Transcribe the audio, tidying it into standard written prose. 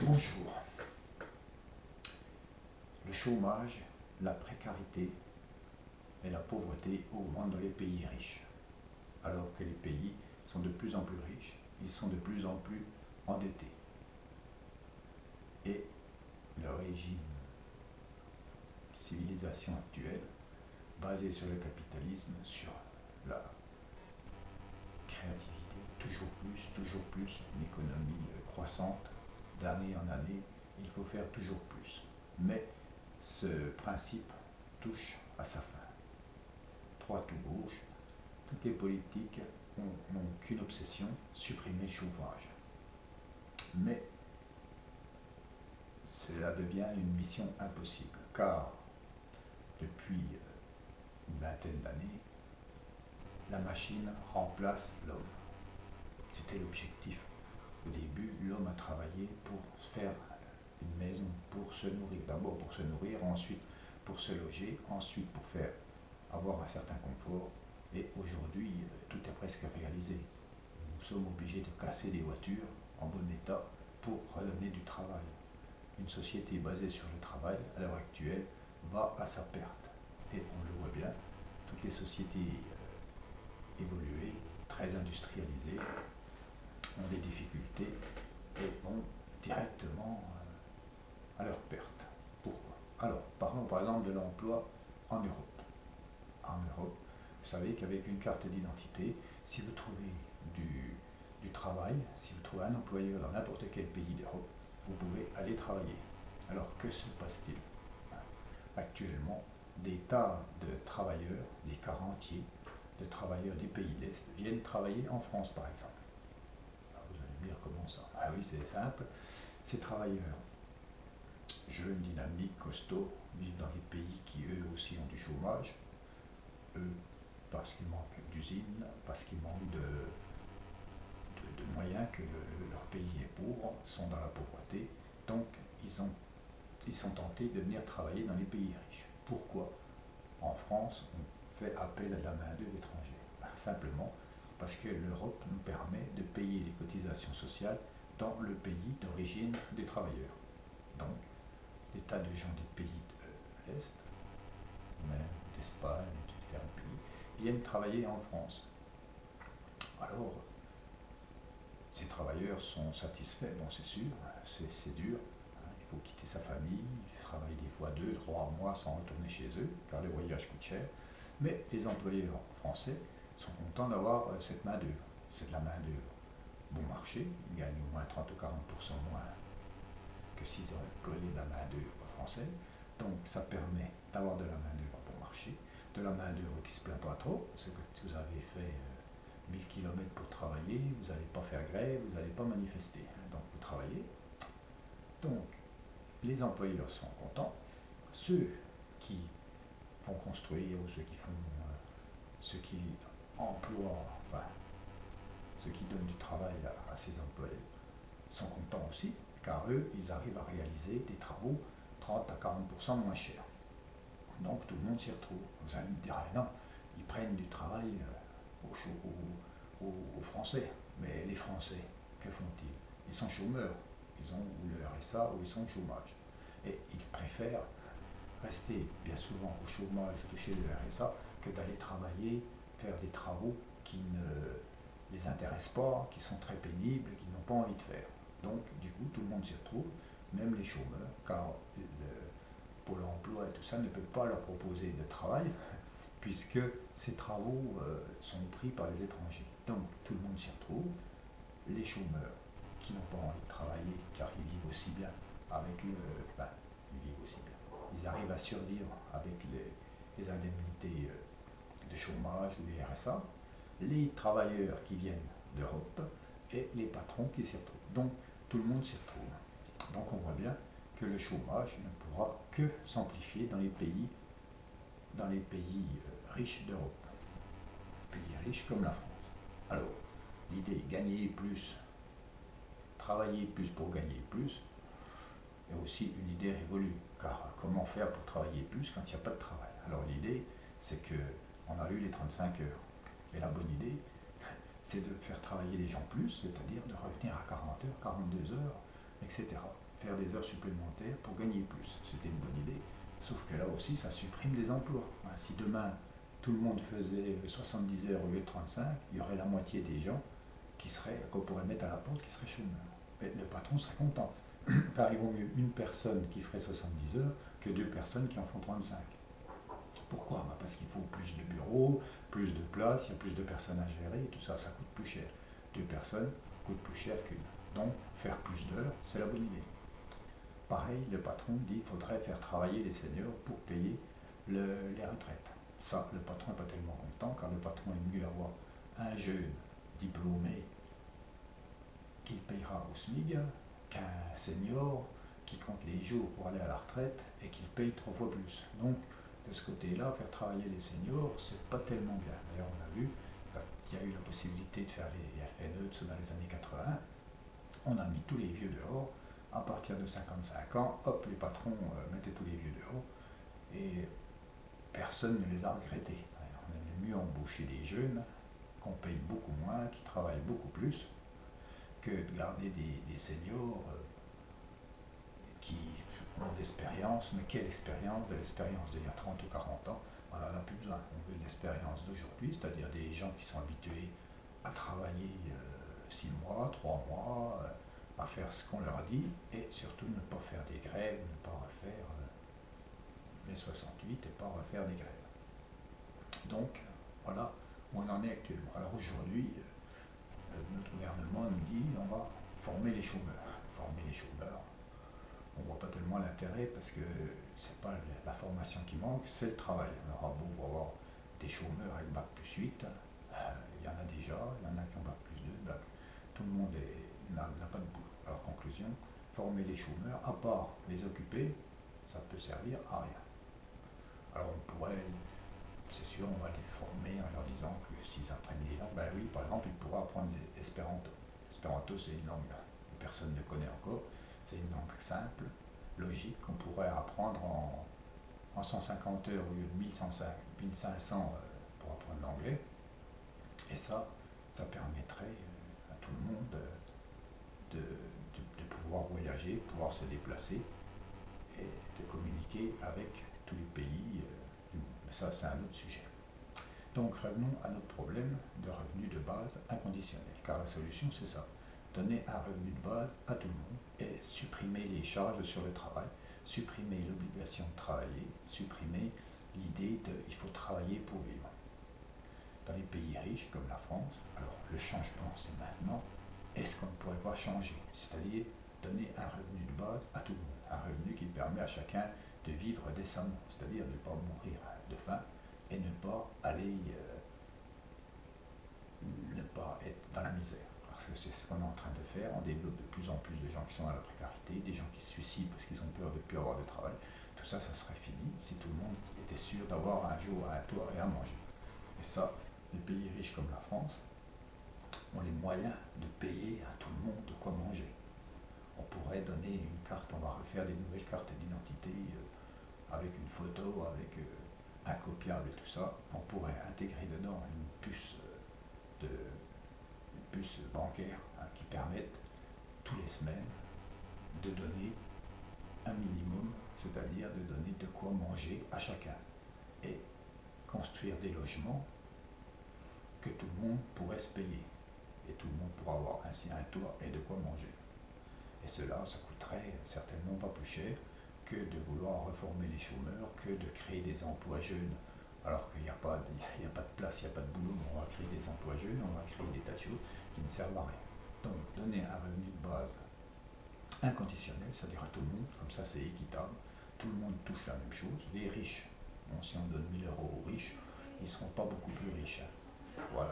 Bonjour. Le chômage, la précarité et la pauvreté augmentent dans les pays riches, alors que les pays sont de plus en plus riches, ils sont de plus en plus endettés. Et le régime civilisation actuelle, basé sur le capitalisme, sur la créativité, toujours plus, une économie croissante, d'année en année, il faut faire toujours plus. Mais ce principe touche à sa fin. Droite ou gauche, toutes les politiques n'ont qu'une obsession, supprimer le chômage. Mais cela devient une mission impossible, car depuis une vingtaine d'années, la machine remplace l'homme. C'était l'objectif. Au début, l'homme a travaillé pour faire une maison, pour se nourrir. D'abord pour se nourrir, ensuite pour se loger, ensuite pour avoir un certain confort. Et aujourd'hui, tout est presque réalisé. Nous sommes obligés de casser des voitures en bon état pour redonner du travail. Une société basée sur le travail, à l'heure actuelle, va à sa perte. Et on le voit bien, toutes les sociétés évoluées, très industrialisées, ont des difficultés et vont directement à leur perte. Pourquoi? Alors, parlons par exemple de l'emploi en Europe. En Europe, vous savez qu'avec une carte d'identité, si vous trouvez du travail, si vous trouvez un employeur dans n'importe quel pays d'Europe, vous pouvez aller travailler. Alors, que se passe-t-il? Actuellement, des tas de travailleurs, des quarts entiers de travailleurs des pays de l'Est viennent travailler en France, par exemple. Alors, vous allez me dire comment ça? Ah oui, c'est simple. Ces travailleurs, jeunes, dynamiques, costauds, vivent dans des pays qui eux aussi ont du chômage. Eux, parce qu'ils manquent d'usines, parce qu'ils manquent de moyens, que leur pays est pauvre, sont dans la pauvreté. Donc, ils sont tentés de venir travailler dans les pays riches. Pourquoi? En France, on fait appel à la main-d'œuvre étrangère. Simplement parce que l'Europe nous permet de payer les cotisations sociales dans le pays d'origine des travailleurs. Donc, des tas de gens des pays de l'Est, même d'Espagne, de différents pays, viennent travailler en France. Alors, ces travailleurs sont satisfaits, bon c'est sûr, c'est dur, il faut quitter sa famille, travailler des fois 2-3 mois sans retourner chez eux, car le voyage coûte cher, mais les employeurs français sont contents d'avoir cette main-d'œuvre. C'est de la main-d'œuvre bon marché, ils gagnent au moins 30 ou 40% moins que s'ils auraient employé de la main-d'œuvre française. Donc ça permet d'avoir de la main-d'œuvre bon marché, de la main-d'œuvre qui ne se plaint pas trop, parce que si vous avez fait 1000 km pour travailler, vous n'allez pas faire grève, vous n'allez pas manifester. Donc vous travaillez. Donc les employeurs sont contents. Ceux qui vont construire ou ceux qui emploient, enfin, ceux qui donnent du travail à ces employés sont contents aussi, car eux, ils arrivent à réaliser des travaux 30 à 40% moins chers. Donc tout le monde s'y retrouve. Vous allez me dire, ah, non, ils prennent du travail aux Français. Mais les Français, que font-ils? Ils sont chômeurs. Ils ont ou le RSA ou ils sont au chômage. Et ils préfèrent rester bien souvent au chômage, toucher le RSA, que d'aller travailler, faire des travaux qui ne les intéressent pas, qui sont très pénibles, qu'ils n'ont pas envie de faire. Donc, du coup, tout le monde s'y retrouve, même les chômeurs, car le Pôle emploi et tout ça ne peut pas leur proposer de travail, puisque ces travaux sont pris par les étrangers. Donc, tout le monde s'y retrouve. Les chômeurs qui n'ont pas envie de travailler, car ils vivent aussi bien avec ils vivent aussi bien. Ils arrivent à survivre avec les indemnités de chômage ou les RSA, les travailleurs qui viennent d'Europe et les patrons qui s'y retrouvent. Donc tout le monde s'y retrouve. Donc on voit bien que le chômage ne pourra que s'amplifier dans les pays riches d'Europe. Pays riches comme la France. Alors, l'idée gagner plus, travailler plus pour gagner plus, est aussi une idée révolue. Car comment faire pour travailler plus quand il n'y a pas de travail? Alors l'idée, c'est qu'on a eu les 35 heures. Et la bonne idée, c'est de faire travailler les gens plus, c'est-à-dire de revenir à 40 heures, 42 heures, etc. faire des heures supplémentaires pour gagner plus. C'était une bonne idée. Sauf que là aussi, ça supprime des emplois. Si demain, tout le monde faisait 70 heures au lieu de 35, il y aurait la moitié des gens qu'on pourrait mettre à la porte qui seraient chômeurs. Mais le patron serait content. Car il vaut mieux une personne qui ferait 70 heures que deux personnes qui en font 35. Pourquoi? Parce qu'il faut plus de bureaux, plus de places, il y a plus de personnes à gérer, et tout ça, ça coûte plus cher. Deux personnes coûtent plus cher qu'une. Donc, faire plus d'heures, c'est la bonne idée. Pareil, le patron dit qu'il faudrait faire travailler les seniors pour payer les retraites. Ça, le patron n'est pas tellement content, car le patron aime mieux avoir un jeune diplômé qu'il payera au SMIC qu'un senior qui compte les jours pour aller à la retraite et qu'il paye 3 fois plus. Donc, de ce côté-là, faire travailler les seniors, c'est pas tellement bien. D'ailleurs, on a vu qu'il y a eu la possibilité de faire les FNE dans les années 80. On a mis tous les vieux dehors. À partir de 55 ans, hop, les patrons mettaient tous les vieux dehors et personne ne les a regrettés. On aimait mieux embaucher des jeunes qu'on paye beaucoup moins, qui travaillent beaucoup plus, que de garder des seniors qui ont d'expérience. Mais quelle expérience? De l'expérience d'il y a 30 ou 40 ans, on n'en a plus besoin. On veut l'expérience d'aujourd'hui, c'est-à-dire des gens qui sont habitués à travailler 6 mois, 3 mois, à faire ce qu'on leur dit, et surtout ne pas faire des grèves, ne pas refaire les 68 et pas refaire des grèves. Donc, voilà où on en est actuellement. Alors aujourd'hui, notre gouvernement nous dit on va former les chômeurs. Former les chômeurs, on ne voit pas tellement l'intérêt parce que c'est pas la formation qui manque, c'est le travail. On aura beau avoir des chômeurs avec bac plus 8, il y en a déjà, il y en a qui ont bac plus 2, tout le monde n'a pas de boulot. Alors conclusion, former les chômeurs, à part les occuper, ça peut servir à rien. Alors on pourrait, c'est sûr, on va les former en leur disant que s'ils apprennent les langues, ben oui, par exemple, ils pourraient apprendre l'espéranto. L'espéranto, c'est une langue que personne ne connaît encore. C'est une langue simple, logique, qu'on pourrait apprendre en 150 heures au lieu de 1500 pour apprendre l'anglais. Et ça permettrait à tout le monde de pouvoir voyager, de pouvoir se déplacer et de communiquer avec tous les pays du monde. Mais ça, c'est un autre sujet. Donc revenons à notre problème de revenu de base inconditionnel, car la solution c'est ça, donner un revenu de base à tout le monde et supprimer les charges sur le travail, supprimer l'obligation de travailler, supprimer l'idée de il faut travailler pour vivre. Dans les pays riches comme la France, alors le changement c'est maintenant, est-ce qu'on ne pourrait pas changer? C'est-à-dire donner un revenu de base à tout le monde, un revenu qui permet à chacun de vivre décemment, c'est-à-dire de ne pas mourir de faim et ne pas aller, ne pas être dans la misère. Parce que c'est ce qu'on est en train de faire, on développe de plus en plus de gens qui sont à la précarité, des gens qui se suicident parce qu'ils ont peur de ne plus avoir de travail. Tout ça, ça serait fini si tout le monde était sûr d'avoir un jour un toit et à manger. Et ça, les pays riches comme la France ont les moyens de payer à tout le monde de quoi manger. On pourrait donner une carte, on va refaire des nouvelles cartes d'identité avec une photo, avec un copiable et tout ça. On pourrait intégrer dedans une puce bancaire qui permette tous les semaines de donner un minimum, c'est-à-dire de donner de quoi manger à chacun et construire des logements que tout le monde pourrait se payer et tout le monde pourra avoir ainsi un toit et de quoi manger. Et cela, ça coûterait certainement pas plus cher que de vouloir reformer les chômeurs, que de créer des emplois jeunes alors qu'il n'y a pas de place, il n'y a pas de boulot, mais on va créer des emplois jeunes, on va créer des tas de choses qui ne servent à rien. Donc donner un revenu de base inconditionnel, c'est-à-dire à tout le monde, comme ça c'est équitable, tout le monde touche la même chose. Les riches, bon, si on donne 1000 € aux riches, ils ne seront pas beaucoup plus riches. Voilà.